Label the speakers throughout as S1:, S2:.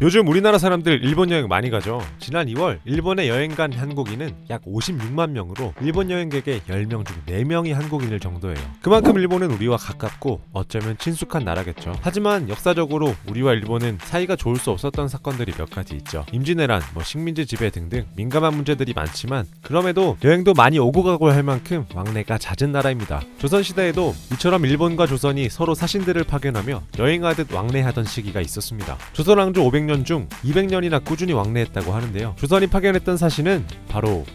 S1: 요즘 우리나라 사람들 일본 여행 많이 가죠. 지난 2월 일본에 여행 간 한국인은 약 56만 명으로 일본 여행객의 10명 중 4명이 한국인일 정도예요. 그만큼 일본은 우리와 가깝고 어쩌면 친숙한 나라겠죠. 하지만 역사적으로 우리와 일본은 사이가 좋을 수 없었던 사건들이 몇 가지 있죠. 임진왜란, 식민지 지배 등등 민감한 문제들이 많지만 그럼에도 여행도 많이 오고 가고 할 만큼 왕래가 잦은 나라입니다. 조선시대에도 이처럼 일본과 조선이 서로 사신들을 파견하며 여행하듯 왕래하던 시기가 있었습니다. 조선 왕조 500년 중 200년이나 꾸준히 왕래했다고 하는데요. 조선이 파견했던 사신은 바로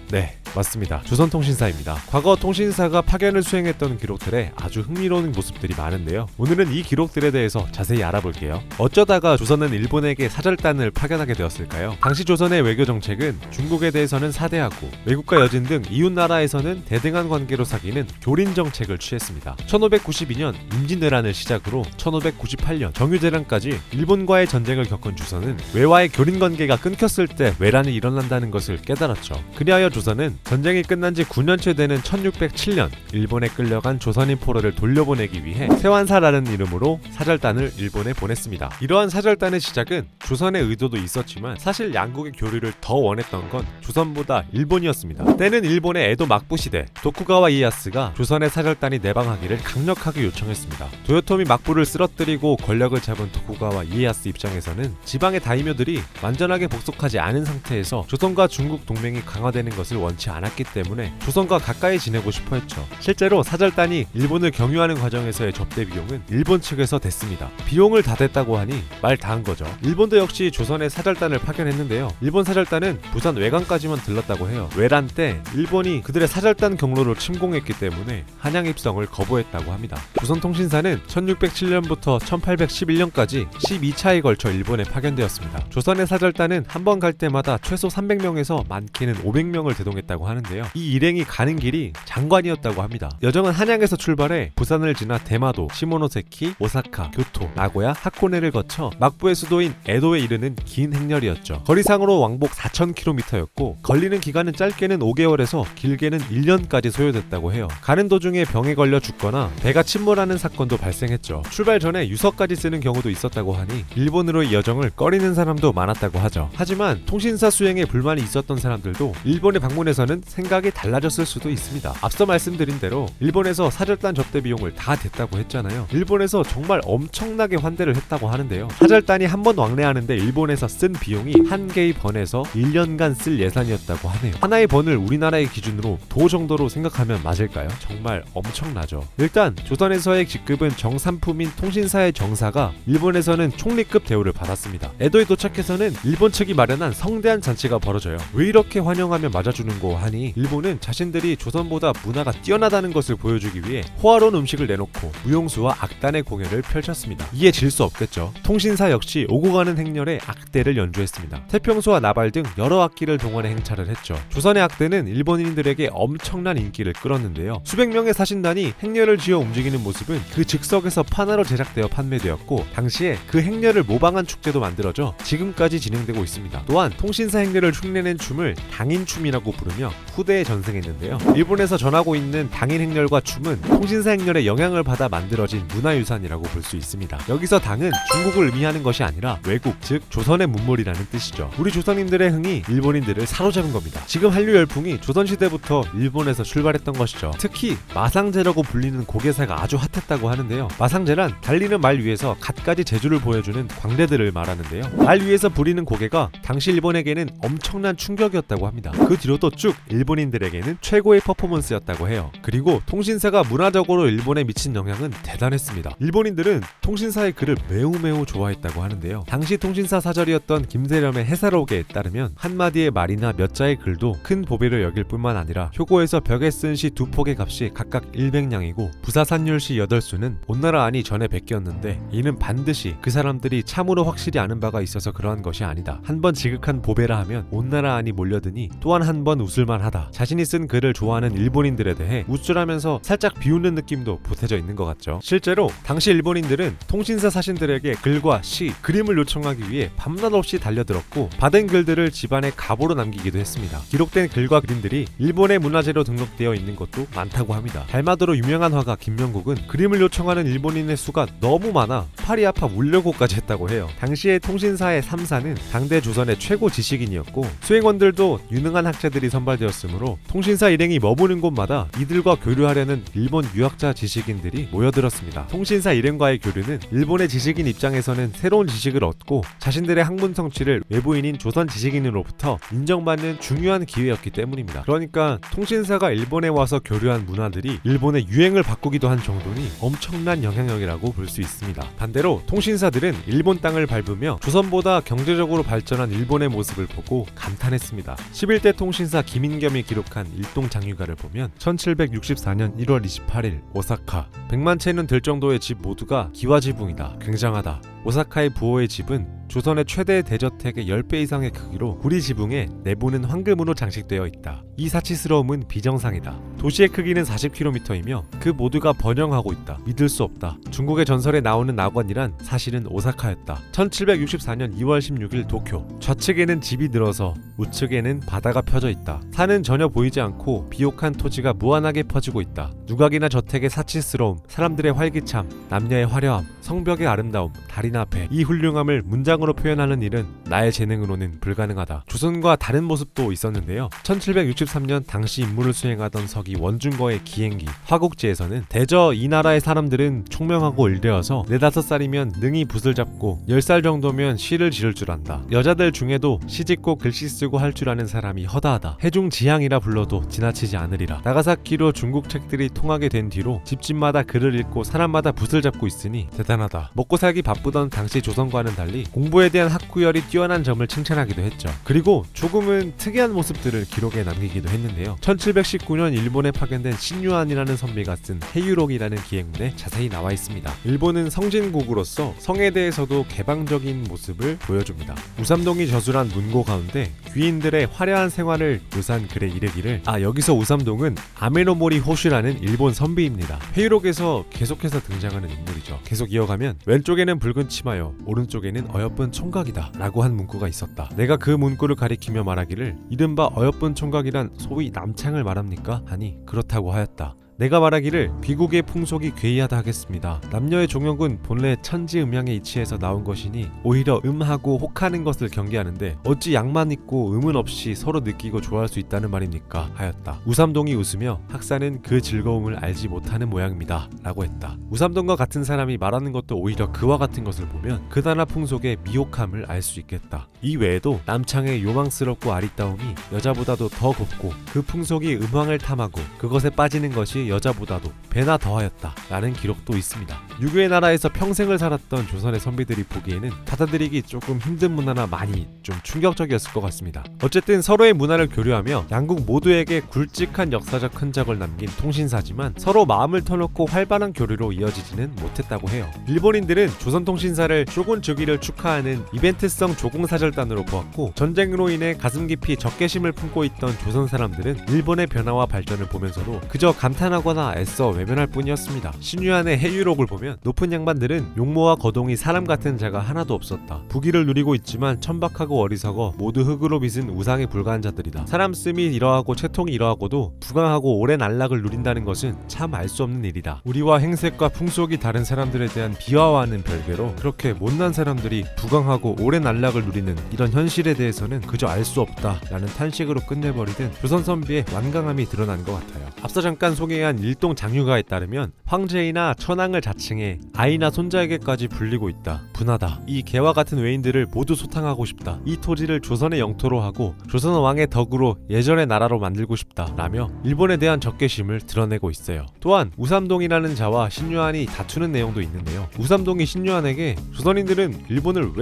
S1: 맞습니다. 조선통신사입니다. 과거 통신사가 파견을 수행했던 기록들에 아주 흥미로운 모습들이 많은데요. 오늘은 이 기록들에 대해서 자세히 알아볼게요. 어쩌다가 조선은 일본에게 사절단을 파견하게 되었을까요? 당시 조선의 외교 정책은 중국에 대해서는 사대하고 외국과 여진 등 이웃 나라에서는 대등한 관계로 사귀는 교린 정책을 취했습니다. 1592년 임진왜란을 시작으로 1598년 정유재란까지 일본과의 전쟁을 겪은 조선은 외와의 교린 관계가 끊겼을 때 외란이 일어난다는 것을 깨달았죠. 그리하여 조선은 전쟁이 끝난 지 9년째 되는 1607년 일본에 끌려간 조선인 포로를 돌려보내기 위해 세완사라는 이름으로 사절단을 일본에 보냈습니다. 이러한 사절단의 시작은 조선의 의도도 있었지만 사실 양국의 교류를 더 원했던 건 조선보다 일본이었습니다. 때는 일본의 에도 막부 시대, 도쿠가와 이에야스가 조선의 사절단이 내방하기를 강력하게 요청했습니다. 도요토미 막부를 쓰러뜨리고 권력을 잡은 도쿠가와 이에야스 입장에서는 지방의 다이묘들이 완전하게 복속하지 않은 상태에서 조선과 중국 동맹이 강화되는 것을 원치 않았기 때문에 조선과 가까이 지내고 싶어 했죠. 실제로 사절단이 일본을 경유하는 과정에서의 접대 비용은 일본 측에서 댔습니다. 비용을 다 댔다고 하니 말 다 한 거죠. 일본도 역시 조선에 사절단을 파견했는데요. 일본 사절단은 부산 외관까지만 들렀다고 해요. 외란 때 일본이 그들의 사절단 경로를 침공했기 때문에 한양 입성을 거부했다고 합니다. 조선통신사는 1607년부터 1811년까지 12차에 걸쳐 일본에 파견되었습니다. 조선의 사절단은 한 번 갈 때마다 최소 300명에서 많게는 500명을 대동했다고 하는데요. 이 일행이 가는 길이 장관이었다고 합니다. 여정은 한양에서 출발해 부산을 지나 대마도, 시모노세키, 오사카, 교토, 나고야, 하코네를 거쳐 막부의 수도인 에도에 이르는 긴 행렬이었죠. 거리상으로 왕복 4000km였고 걸리는 기간은 짧게는 5개월에서 길게는 1년까지 소요됐다고 해요. 가는 도중에 병에 걸려 죽거나 배가 침몰하는 사건도 발생했죠. 출발 전에 유서까지 쓰는 경우도 있었다고 하니 일본으로의 여정을 꺼리는 사람도 많았다고 하죠. 하지만 통신사 수행에 불만이 있었던 사람들도 일본에 방문해서는 생각이 달라졌을 수도 있습니다. 앞서 말씀드린 대로 일본에서 사절단 접대 비용을 다 댔다고 했잖아요. 일본에서 정말 엄청나게 환대를 했다고 하는데요. 사절단이 한 번 왕래하는데 일본에서 쓴 비용이 한 개의 번에서 1년간 쓸 예산이었다고 하네요. 하나의 번을 우리나라의 기준으로 도 정도로 생각하면 맞을까요? 정말 엄청나죠. 일단 조선에서의 직급은 정삼품인 통신사의 정사가 일본에서는 총리급 대우를 받았습니다. 에도에 도착해서는 일본 측이 마련한 성대한 잔치가 벌어져요. 왜 이렇게 환영하며 맞아주는 거 하니 일본은 자신들이 조선보다 문화가 뛰어나다는 것을 보여주기 위해 호화로운 음식을 내놓고 무용수와 악단의 공연을 펼쳤습니다. 이에 질 수 없겠죠. 통신사 역시 오고 가는 행렬에 악대를 연주했습니다. 태평소와 나발 등 여러 악기를 동원해 행차를 했죠. 조선의 악대는 일본인들에게 엄청난 인기를 끌었는데요. 수백 명의 사신단이 행렬을 지어 움직이는 모습은 그 즉석에서 판화로 제작되어 판매되었고 당시에 그 행렬을 모방한 축제도 만들어져 지금까지 진행되고 있습니다. 또한 통신사 행렬을 흉내낸 춤을 당인춤이라고 부르며 후대에 전승했는데요. 일본에서 전하고 있는 당인 행렬과 춤은 통신사 행렬의 영향을 받아 만들어진 문화유산이라고 볼 수 있습니다. 여기서 당은 중국을 의미하는 것이 아니라 외국, 즉 조선의 문물이라는 뜻이죠. 우리 조선인들의 흥이 일본인들을 사로잡은 겁니다. 지금 한류 열풍이 조선시대부터 일본에서 출발했던 것이죠. 특히 마상제라고 불리는 고개사가 아주 핫했다고 하는데요. 마상제란 달리는 말 위에서 갖가지 재주를 보여주는 광대들을 말하는데요. 말 위에서 부리는 고개가 당시 일본에게는 엄청난 충격이었다고 합니다. 그 뒤로도 쭉 일본인들에게는 최고의 퍼포먼스였다고 해요. 그리고 통신사가 문화적으로 일본에 미친 영향은 대단했습니다. 일본인들은 통신사의 글을 매우 좋아했다고 하는데요. 당시 통신사 사절이었던 김세렴의 해사록에 따르면 한마디의 말이나 몇 자의 글도 큰 보배를 여길 뿐만 아니라 효고에서 벽에 쓴 시 2폭의 값이 각각 100냥이고 부사산율시 8수는 온나라 안이 전에 100개였는데 이는 반드시 그 사람들이 참으로 확실히 아는 바가 있어서 그러한 것이 아니다. 한 번 지극한 보배라 하면 온나라 안이 몰려드니 또한 한 번 웃을 믿을만하다. 자신이 쓴 글을 좋아하는 일본인들에 대해 우쭐하면서 살짝 비웃는 느낌도 보태져 있는 것 같죠. 실제로 당시 일본인들은 통신사 사신들에게 글과 시, 그림을 요청하기 위해 밤낮 없이 달려들었고 받은 글들을 집안에 가보로 남기기도 했습니다. 기록된 글과 그림들이 일본의 문화재로 등록되어 있는 것도 많다고 합니다. 달마도로 유명한 화가 김명국은 그림을 요청하는 일본인의 수가 너무 많아 팔이 아파 울려고까지 했다고 해요. 당시의 통신사의 3사는 당대 조선의 최고 지식인이었고 수행원들도 유능한 학자들이 선발되었으므로 통신사 일행이 머무는 곳마다 이들과 교류하려는 일본 유학자 지식인들이 모여들었습니다. 통신사 일행과의 교류는 일본의 지식인 입장에서는 새로운 지식을 얻고 자신들의 학문 성취를 외부인인 조선 지식인으로부터 인정받는 중요한 기회였기 때문입니다. 그러니까 통신사가 일본에 와서 교류한 문화들이 일본의 유행을 바꾸기도 한 정도니 엄청난 영향력이라고 볼 수 있습니다. 반대로 통신사들은 일본 땅을 밟으며 조선보다 경제적으로 발전한 일본의 모습을 보고 감탄했습니다. 11대 통신사 김인겸이 기록한 일동장유가를 보면 1764년 1월 28일 오사카 100만 채는 될 정도의 집 모두가 기와지붕이다. 굉장하다. 오사카의 부호의 집은 조선의 최대 대저택의 10배 이상의 크기로 구리 지붕에 내부는 황금으로 장식되어 있다. 이 사치스러움은 비정상이다. 도시의 크기는 40km이며 그 모두가 번영하고 있다. 믿을 수 없다. 중국의 전설에 나오는 낙원이란 사실은 오사카였다. 1764년 2월 16일 도쿄. 좌측에는 집이 늘어서 우측에는 바다가 펴져 있다. 산은 전혀 보이지 않고 비옥한 토지가 무한하게 퍼지고 있다. 누각이나 저택의 사치스러움, 사람들의 활기참, 남녀의 화려함, 성벽의 아름다움, 달이나 배, 이 훌륭함을 문장으로 표현하는 일은 나의 재능으로는 불가능하다. 조선과 다른 모습도 있었는데요. 1763년 당시 임무를 수행하던 서기 원중거의 기행기 화국지에서는 대저 이 나라의 사람들은 총명하고 일되어서 4-5살이면 능히 붓을 잡고 10살 정도면 시를 지을 줄 안다. 여자들 중에도 시짓고 글씨 쓰고 할 줄 아는 사람이 허다하다. 해중지향이라 불러도 지나치지 않으리라. 나가사키로 중국 책들이 통하게 된 뒤로 집집마다 글을 읽고 사람마다 붓을 잡고 있으니 대단하다. 먹고 살기 바쁘던 당시 조선과는 달리 공부에 대한 학구열이 뛰어난 점을 칭찬하기도 했죠. 그리고 조금은 특이한 모습들을 기록에 남기기도 했는데요. 1719년 일본에 파견된 신유안이라는 선비가 쓴 해유록이라는 기행문에 자세히 나와 있습니다. 일본은 성진국으로서 성에 대해서도 개방적인 모습을 보여줍니다. 우삼동이 저술한 문고 가운데 귀인들의 화려한 생활을 묘사한 글에 이르기를 여기서 우삼동은 아메노모리 호슈라는 일본 선비입니다. 해유록에서 계속해서 등장하는 인물이죠. 계속 이어가면 왼쪽에는 붉은 치마요 오른쪽에는 어여쁜 총각이다 라고 한 문구가 있었다. 내가 그 문구를 가리키며 말하기를 이른바 어여쁜 총각이란 소위 남창을 말합니까? 하니 그렇다고 하였다. 내가 말하기를 귀국의 풍속이 괴이하다 하겠습니다. 남녀의 종욕은 본래 천지음양의 이치에서 나온 것이니 오히려 음하고 혹하는 것을 경계하는데 어찌 양만 있고 음은 없이 서로 느끼고 좋아할 수 있다는 말입니까? 하였다. 우삼동이 웃으며 학사는 그 즐거움을 알지 못하는 모양입니다 라고 했다. 우삼동과 같은 사람이 말하는 것도 오히려 그와 같은 것을 보면 그 나라 풍속의 미혹함을 알 수 있겠다. 이 외에도 남창의 요망스럽고 아리따움이 여자보다도 더 곱고 그 풍속이 음황을 탐하고 그것에 빠지는 것이 여자보다도 배나 더하였다 라는 기록도 있습니다. 유교의 나라에서 평생을 살았던 조선의 선비들이 보기에는 받아들이기 조금 힘든 문화나 많이 좀 충격적이었을 것 같습니다. 어쨌든 서로의 문화를 교류하며 양국 모두에게 굵직한 역사적 흔적을 남긴 통신사지만 서로 마음을 터놓고 활발한 교류로 이어지지는 못했다고 해요. 일본인들은 조선통신사를 쇼군 즉위를 축하하는 이벤트성 조공사절단으로 보았고 전쟁으로 인해 가슴 깊이 적개심을 품고 있던 조선 사람들은 일본의 변화와 발전을 보면서도 그저 감탄하거나 애써 외면할 뿐이었습니다. 신유안의 해유록을 보면 높은 양반들은 용모와 거동이 사람 같은 자가 하나도 없었다. 부귀를 누리고 있지만 천박하고 어리석어 모두 흙으로 빚은 우상에 불과한 자들이다. 사람 씀이 이러하고 채통이 이러하고도 부강하고 오랜 안락을 누린다는 것은 참 알 수 없는 일이다. 우리와 행색과 풍속이 다른 사람들에 대한 비하와는 별개로 그렇게 못난 사람들이 부강하고 오랜 안락을 누리는 이런 현실에 대해서는 그저 알 수 없다 라는 탄식으로 끝내버리던 조선 선비의 완강함이 드러난 것 같아요. 앞서 잠깐 소개한 일동장유가에 따르면 황제이나 천황을 자칭해 아이나 손자에게까지 불리고 있다. 분하다. 이 개와 같은 외인들을 모두 소탕하고 싶다. 이 토지를 조선의 영토로 하고 조선 왕의 덕으로 예전의 나라로 만들고 싶다 라며 일본에 대한 적개심을 드러내고 있어요. 또한 우삼동이라는 자와 신유안이 다투는 내용도 있는데요. 우삼동이 신유안에게 조선인들은 일본을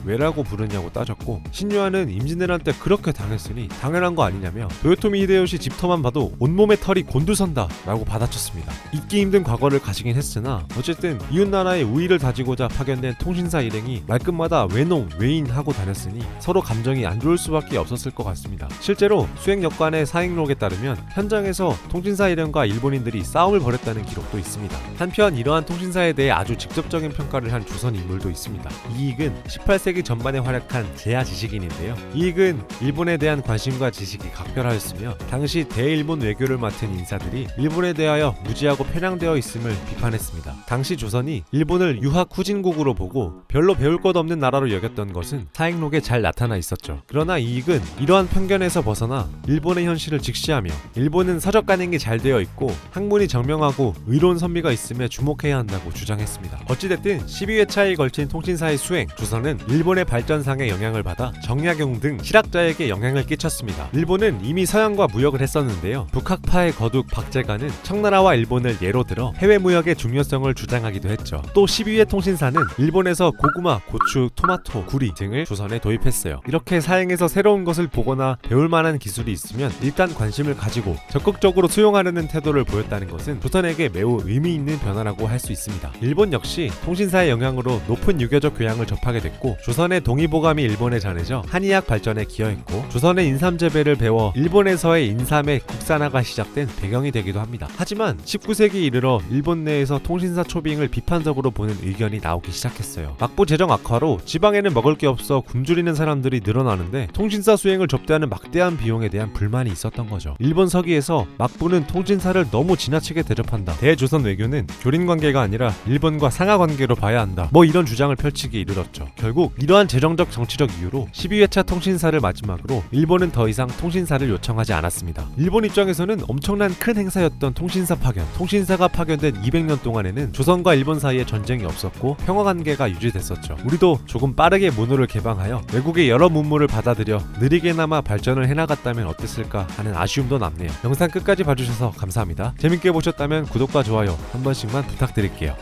S1: 왜라고 부르냐고 따졌고 신유안은 임진왜란 때 그렇게 당했으니 당연한 거 아니냐며 도요토미 히데요시 집터만 봐도 온몸에 털이 곤두선다 라고 받아쳤습니다. 잊기 힘든 과거 과거를 가지긴 했으나 어쨌든 이웃나라의 우위를 다지고자 파견된 통신사 일행이 말끝마다 외농, 외인하고 다녔으니 서로 감정이 안 좋을 수밖에 없었을 것 같습니다. 실제로 수행역관의 사행록에 따르면 현장에서 통신사 일행과 일본인들이 싸움을 벌였다는 기록도 있습니다. 한편 이러한 통신사에 대해 아주 직접적인 평가를 한 조선 인물도 있습니다. 이익은 18세기 전반에 활약한 제야 지식인인데요. 이익은 일본에 대한 관심과 지식이 각별하였으며 당시 대일본 외교를 맡은 인사들이 일본에 대하여 무지하고 편향되어 있음을 비판했습니다. 당시 조선이 일본을 유학 후진국으로 보고 별로 배울 것 없는 나라로 여겼던 것은 사행록에 잘 나타나 있었죠. 그러나 이익은 이러한 편견에서 벗어나 일본의 현실을 직시하며 일본은 서적 가능이 잘 되어 있고 학문이 정명하고 의로운 선비가 있음에 주목해야 한다고 주장했습니다. 어찌됐든 12회차에 걸친 통신사의 수행, 조선은 일본의 발전상에 영향을 받아 정약용 등 실학자에게 영향을 끼쳤습니다. 일본은 이미 서양과 무역을 했었는데요. 북학파의 거둑 박제가는 청나라와 일본을 예로 들어 해외 무역의 중요성을 주장하기도 했죠. 또 12회 통신사는 일본에서 고구마, 고추, 토마토, 구리 등을 조선에 도입했어요. 이렇게 사행에서 새로운 것을 보거나 배울 만한 기술이 있으면 일단 관심을 가지고 적극적으로 수용하려는 태도를 보였다는 것은 조선에게 매우 의미 있는 변화라고 할 수 있습니다. 일본 역시 통신사의 영향으로 높은 유교적 교양을 접하게 됐고 조선의 동의보감이 일본에 전해져 한의학 발전에 기여했고 조선의 인삼 재배를 배워 일본에서의 인삼의 국산화가 시작된 배경이 되기도 합니다. 하지만 19세기 이르러 일본 내에서 통신사 초빙을 비판적으로 보는 의견이 나오기 시작했어요. 막부 재정 악화로 지방에는 먹을 게 없어 굶주리는 사람들이 늘어나는데 통신사 수행을 접대하는 막대한 비용에 대한 불만이 있었던 거죠. 일본 서기에서 막부는 통신사를 너무 지나치게 대접한다. 대조선 외교는 교린 관계가 아니라 일본과 상하 관계로 봐야 한다. 뭐 이런 주장을 펼치기 이르렀죠. 결국 이러한 재정적 정치적 이유로 12회차 통신사를 마지막으로 일본은 더 이상 통신사를 요청하지 않았습니다. 일본 입장에서는 엄청난 큰 행사였던 통신사 파견. 통신사가 파견된 200년 동안에는 조선과 일본 사이에 전쟁이 없었고 평화 관계가 유지됐었죠. 우리도 조금 빠르게 문호를 개방하여 외국의 여러 문물을 받아들여 느리게나마 발전을 해나갔다면 어땠을까 하는 아쉬움도 남네요. 영상 끝까지 봐주셔서 감사합니다. 재밌게 보셨다면 구독과 좋아요 한 번씩만 부탁드릴게요.